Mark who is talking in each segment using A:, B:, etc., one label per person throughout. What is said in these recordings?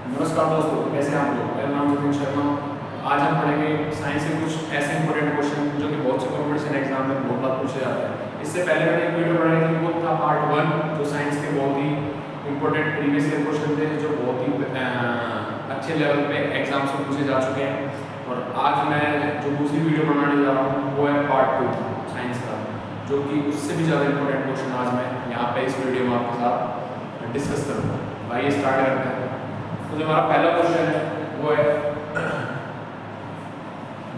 A: नमस्कार दोस्तों, कैसे हैं आप लोग। मेरा नाम नितिन शर्मा। आज हम पढ़ेंगे साइंस के कुछ ऐसे इंपॉर्टेंट क्वेश्चन जो कि बहुत से कॉम्पिटिशन एग्जाम में बहुत बार पूछे जाते हैं। इससे पहले मैंने एक वीडियो बनाई थी, वो था पार्ट 1, जो साइंस के बहुत ही इंपॉर्टेंट प्रीवियस ईयर क्वेश्चन थे जो बहुत ही अच्छे लेवल पे एग्जाम्स में पूछे जा चुके हैं। और आज मैं जो दूसरी वीडियो बनाने जा रहा हूँ वो है पार्ट 2 साइंस का, जो कि उससे भी ज़्यादा इंपॉर्टेंट क्वेश्चन आज मैं यहाँ पे इस वीडियो में आपके साथ डिस्कस करूँगा। भाई स्टार्ट करते हैं। तो जो हमारा पहला क्वेश्चन है वो है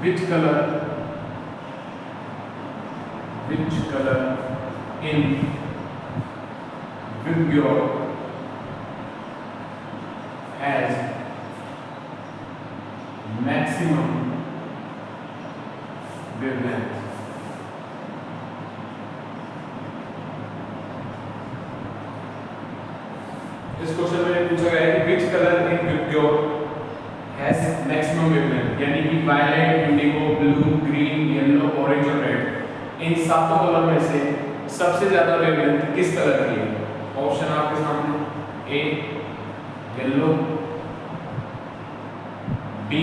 A: which colour in Vibgyor has maximum wavelength? इस क्वेश्चन में पूछा गया है कि which colour in Vibgyor has maximum wavelength, यानी कि violet, indigo, blue, green, yellow, orange और रेड, इन सातों कलर में से सबसे ज्यादा वेवलेंथ किस कलर की है। ऑप्शन आपके सामने, ए येलो, बी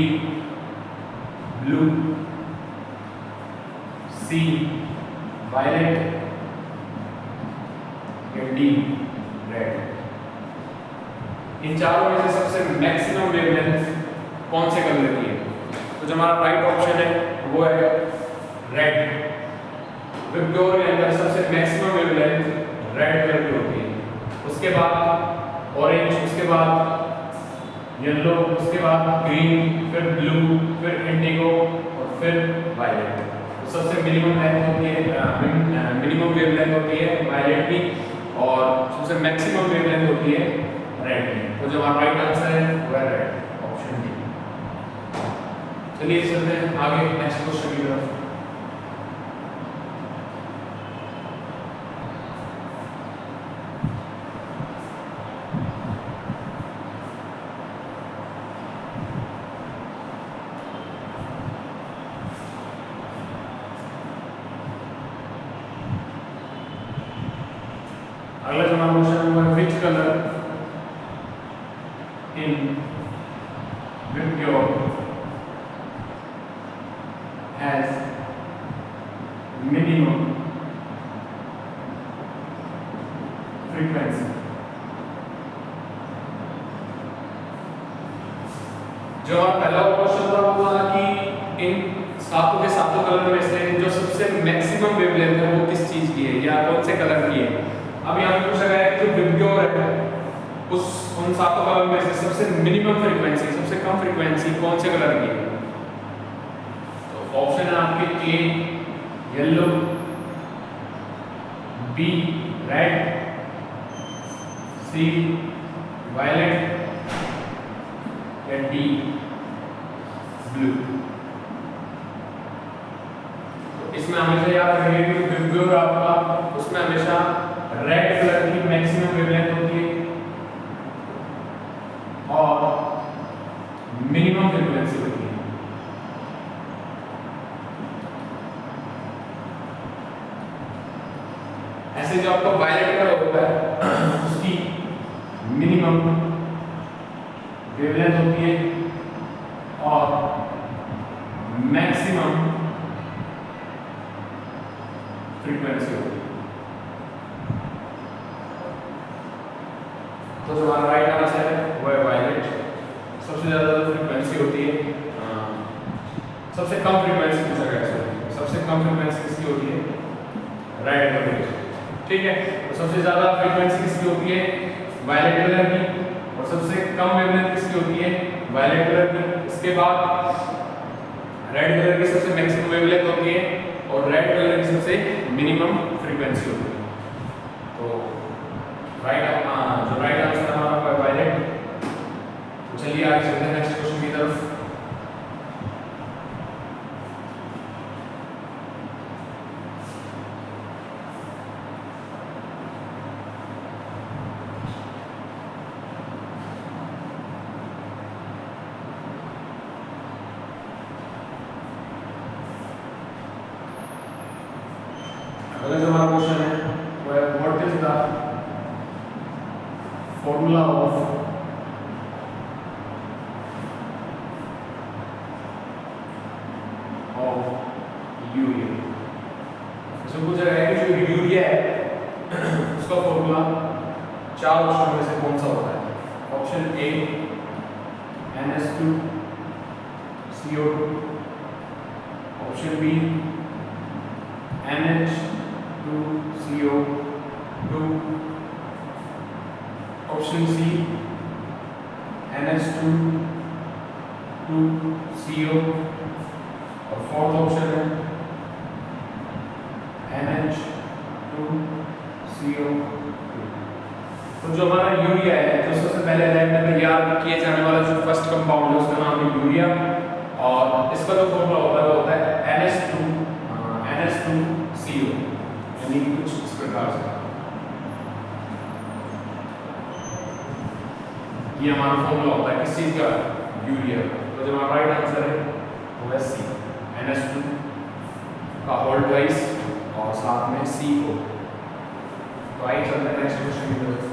A: ब्लू, सी वायलेट या डी रेड। इन चारों में से सबसे मैक्सिमम वेवलेंथ कौन से कलर की है। तो जो हमारा राइट ऑप्शन है वो है रेड। विबग्योर के अंदर सबसे मैक्सिमम वेवलेंथ रेड कलर की होती है, उसके बाद ऑरेंज, उसके बाद येलो, उसके बाद ग्रीन, फिर ब्लू, फिर इंडिगो और फिर वायलेट। तो सबसे मिनिमम लेंथ होती है, मिनिमम वेवलेंथ होती है वायलेट की, और सबसे मैक्सिमम वेवलेंथ होती है रेड की। तो जो हमारा राइट आंसर है वो है रेड, ऑप्शन डी। चलिए चलते हैं आगे नेक्स्ट क्वेश्चन की तरफ। अगला जो हमारा क्वेश्चन हुआ है which colour in Vibgyor has minimum frequency। जो हमारा पहला क्वेश्चन था वो था कि इन सातों के सातों कलर में से जो सबसे मैक्सिमम वेवलेंथ है वो किस चीज की है या कौन से कलर की है। अब यहाँ पे पूछा गया है कि जो Vibgyor है उन सातों कलर में से सबसे मिनिमम फ्रीक्वेंसी, सबसे कम फ्रीक्वेंसी कौन से कलर की है। तो ऑप्शन है आपके ए येलो, बी रेड, सी वायलेट या डी ब्लू। तो इसमें हमेशा याद रखिए कि Vibgyor आपका उसमें हमेशा रेड कलर की मैक्सिमम वेवलेंथ होती है और मिनिमम फ्रीक्वेंसी होती है। ऐसे जो आपका वायलेट कलर होता है उसकी मिनिमम वेवलेंथ होती है और मैक्सिमम फ्रीक्वेंसी होती है। तो जो हमारा राइट आंसर है वो है वायलेट। सबसे ज्यादा फ्रीक्वेंसी होती है, सबसे कम फ्रीक्वेंसी पूछा गया है, सबसे कम फ्रीक्वेंसी किसकी होती है, रेड कलर की। ठीक है, तो सबसे ज्यादा फ्रीक्वेंसी किसकी होती है, वायलेट कलर की, और सबसे कम वेवलेंथ किसकी होती है, वायलेट कलर की। इसके बाद रेड कलर की सबसे मैक्सिमम वेवलेंथ होती है और रेड कलर की सबसे मिनिमम फ्रीक्वेंसी होती है। तो जो राइट आंसर हमारा है वायलेट। तो चलिए आगे चलते हैं नेक्स्ट क्वेश्चन की तरफ। अगला जो हमारा क्वेश्चन है वो है what is the formula of उसका फॉर्मूला चार ऑप्शन में से कौन सा होता है? Option A NH2CO2, option B NH2CO2, option C NH2CO, और फोर्थ ऑप्शन है NH2CO2। तो जो हमारा यूरिया है, जो सबसे पहले रिएक्टर में तैयार किए जाने वाला जो फर्स्ट कंपाउंड है उसका नाम है यूरिया, और इसका जो फॉर्मूला होता है वो होता है NH2CO, यानी कि कुछ इस प्रकार से ये हमारा फॉर्मूला होता है किस चीज का? यूरिया। तो जो हमारा राइट आंसर है वो है सी, NH2 का होल ट्वाइस और साथ में CO। तो आइए चलते हैं नेक्स्ट क्वेश्चन की तरफ।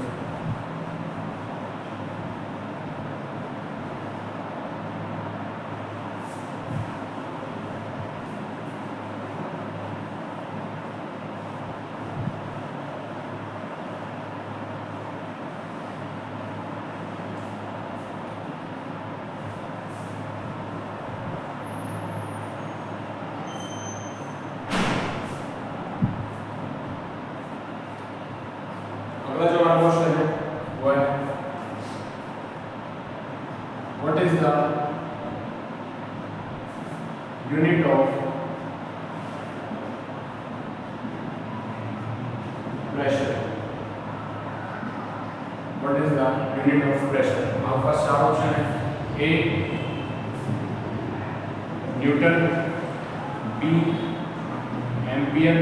A: अगला जो हमारा क्वेश्चन है वो है what is the unit of pressure? What is the unit of pressure? हमारे पास चार ऑप्शन है। A newton, B ampere,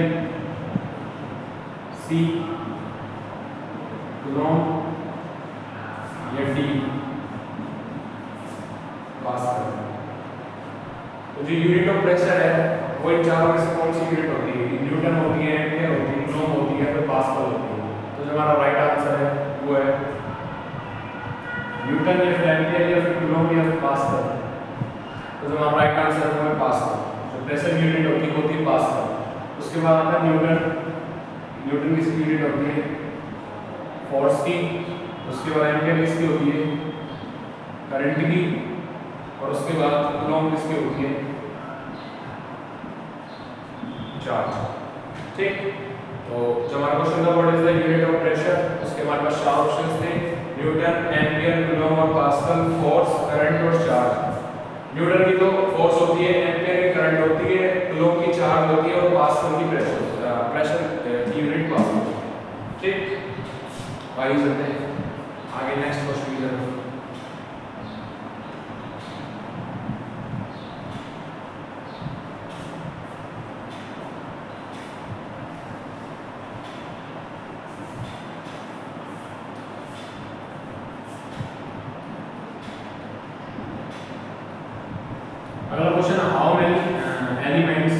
A: C coulomb, या डी पास्कल। तो जो यूनिट ऑफ प्रेशर है वो इन चारों में से कौन सी यूनिट होती है? न्यूटन होती है, एम्पियर होती है, कूलॉम होती है, फिर पास्कल होती है। तो जो हमारा राइट आंसर है वो है न्यूटन या फिर एम्पियर या फिर कूलॉम या फिर पास्कल। तो जो हमारा राइट आंसर है वो है पास्कल। जो प्रेशर यूनिट होती है पास्कल। उसके बाद आता है न्यूटन। न्यूटन किसकी यूनिट होती है? फोर्स की। उसके बाद एम्पियर किसकी होती है? करंट की। और उसके बाद कूलॉम किसकी होती है? चार्ज। ठीक, तो जो हमारा क्वेश्चन था what is the unit of pressure, उसके हमारे पास चार ऑप्शंस थे, न्यूटन, एम्पियर, कूलॉम और पास्कल, फोर्स, करंट और चार्ज। न्यूटन की तो फोर्स होती है, एम्पियर की करंट होती है, कूलॉम की चार्ज होती है और पास्कल की प्रेशर की यूनिट पास्कल। ठीक, आइए चलते हैं आगे नेक्स्ट क्वेश्चन की तरफ। अगला क्वेश्चन है how many elements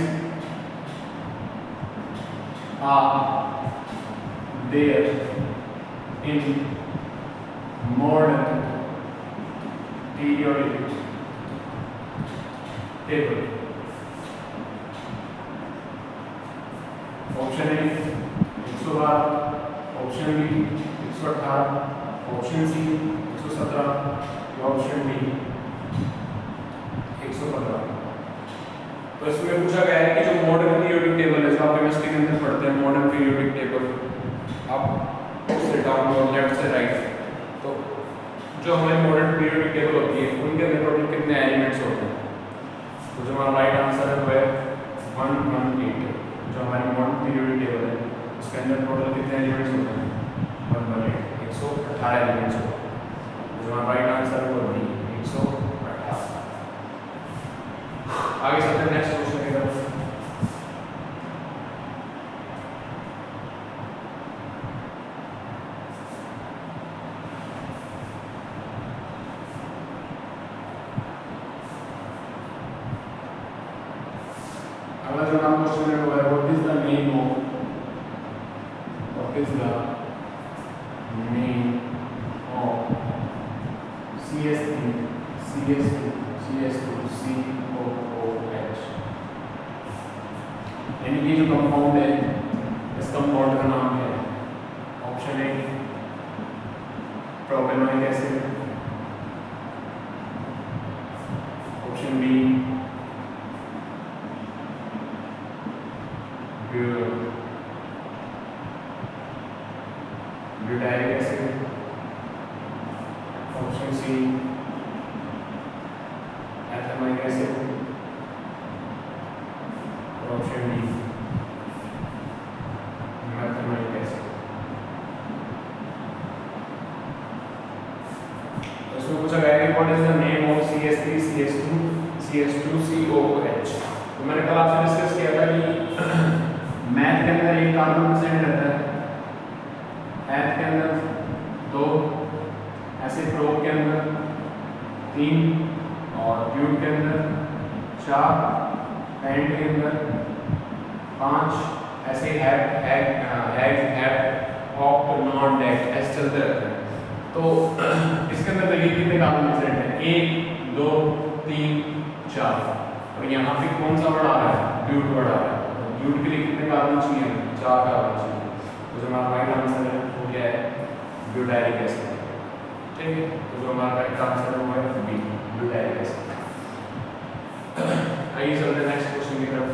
A: are there in modern periodic table? Option A 112, option B 118, option C 117, option D 115। तो इसमें पूछा गया है कि जो मॉडर्न पीरियोडिक टेबल है, जो आप केमिस्ट्री के अंदर पढ़ते हैं मॉडर्न पीरियोडिक टेबल, आप से डाउन और लेफ्ट से राइट, तो जो हमारी मॉडर्न पीरियोडिक टेबल होती है उनके अंदर टोटल कितने एलिमेंट्स होते हैं? तो जो हमारा राइट आंसर है वो है 118। जो हमारी मॉडर्न पीरियोडिक टेबल है उसके अंदर टोटल कितने एलिमेंट्स होते हैं? 118, 118 एलिमेंट्स होते हैं। जो हमारा राइट आंसर है वो बी 118। आगे चलते हैं नेक्स्ट क्वेश्चन की तरफ। अगला जो नाम क्वेश्चन है वो है what is the name of CH3 CH2 CH2 COOH, यानी कि जो कंपाउंड है इस कंपाउंड का नाम है option A propanoic acid, option B butylic acid, option C ethanoic acid, और ऑप्शन डी मेथेनोइक एसिड। तो इसमें पूछा गया है what is the name of CH3 CH2 CH2 COOH। तो मैंने कल आपसे डिस्कस किया था कि मैथ के अंदर एक कार्बन प्रेजेंट रहता है, एथ के अंदर 2, ऐसे प्रोप के अंदर 3 और ब्यूट के अंदर 4, पेंट के अंदर 5, ऐसे ऑक्ट नॉन डेक्ट ऐसे चलते रहते हैं। तो इसके अंदर देखिए कितने कार्बन प्रेजेंट हैं, 1 2 3 4, और यहाँ पे कौन सा वर्ड आ रहा है, ब्यूट वर्ड आ रहा है। ब्यूट के लिए कितने कार्बन चाहिए, 4 कार्बन चाहिए। तो जो हमारा राइट आंसर है वो क्या है, ब्यूटाइलिक एसिड। ठीक है, तो जो हमारा राइट आंसर है वो है बी, ब्यूटाइलिक एसिड। आइए चलते हैं नेक्स्ट क्वेश्चन की तरफ।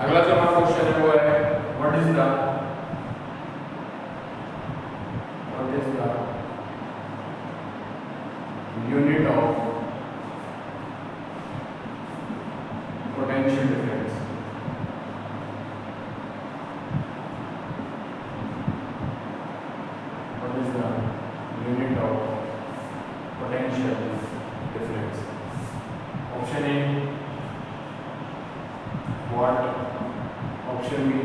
A: अगला जो हमारा क्वेश्चन है वो है what is the unit of potential difference. What is the unit of potential difference. Option A watt, option B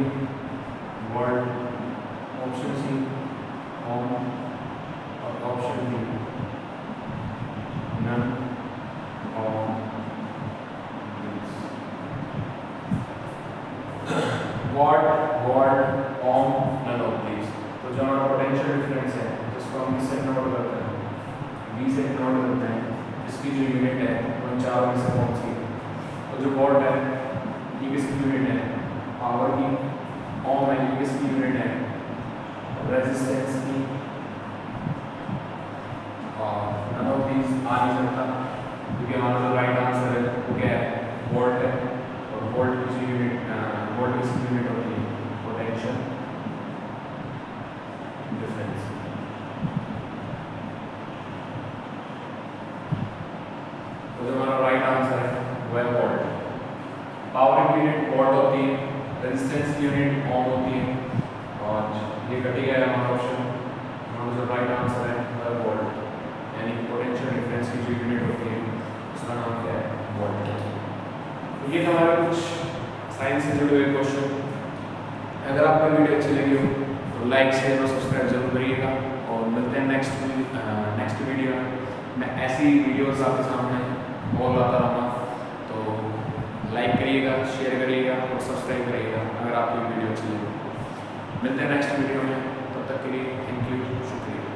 A: word, option C ohm, और option D none of this. Watt, word, ohm, none of this. तो जो हमारा potential difference है जिसको हम इससे note करते हैं, बी से नोट करते हैं, इसकी जो यूनिट है वो 4 में से कौन सी है। तो जो वॉट है ये किसकी यूनिट है, पावर की। ओम है ये किसकी यूनिट है, रेजिस्टेंस की। और नन ऑफ दीज आ नहीं सकता क्योंकि हमारा जो राइट आंसर है वो क्या है, वोल्ट है। और वोल्ट की यूनिट, वोल्ट किसकी यूनिट होती है, पोटेंशियल डिफरेंस। तो जो हमारा राइट आंसर है वो है वोल्ट। पावर की यूनिट वोल्ट होती है, रेजिस्टेंस की यूनिट ओम होती है, और ये कटी गया हमारा ऑप्शन। हमारा जो राइट आंसर है वो है वोल्ट, यानी पोटेंशियल डिफरेंस की जो यूनिट होती है उसका नाम क्या है, वोल्ट। तो ये हमारे कुछ साइंस से जुड़े हुए क्वेश्चन। अगर आपको वीडियो अच्छी लगी हो तो लाइक शेयर और सब्सक्राइब जरूर करिएगा, और मिलते हैं नेक्स्ट वीडियो में। मैं ऐसी वीडियोस आपके सामने और लाता रहूँगा, तो लाइक करिएगा, शेयर करिएगा और सब्सक्राइब करिएगा अगर आपको वीडियो अच्छी लगी। मिलते हैं नेक्स्ट वीडियो में, तब तक के लिए थैंक यू, शुक्रिया।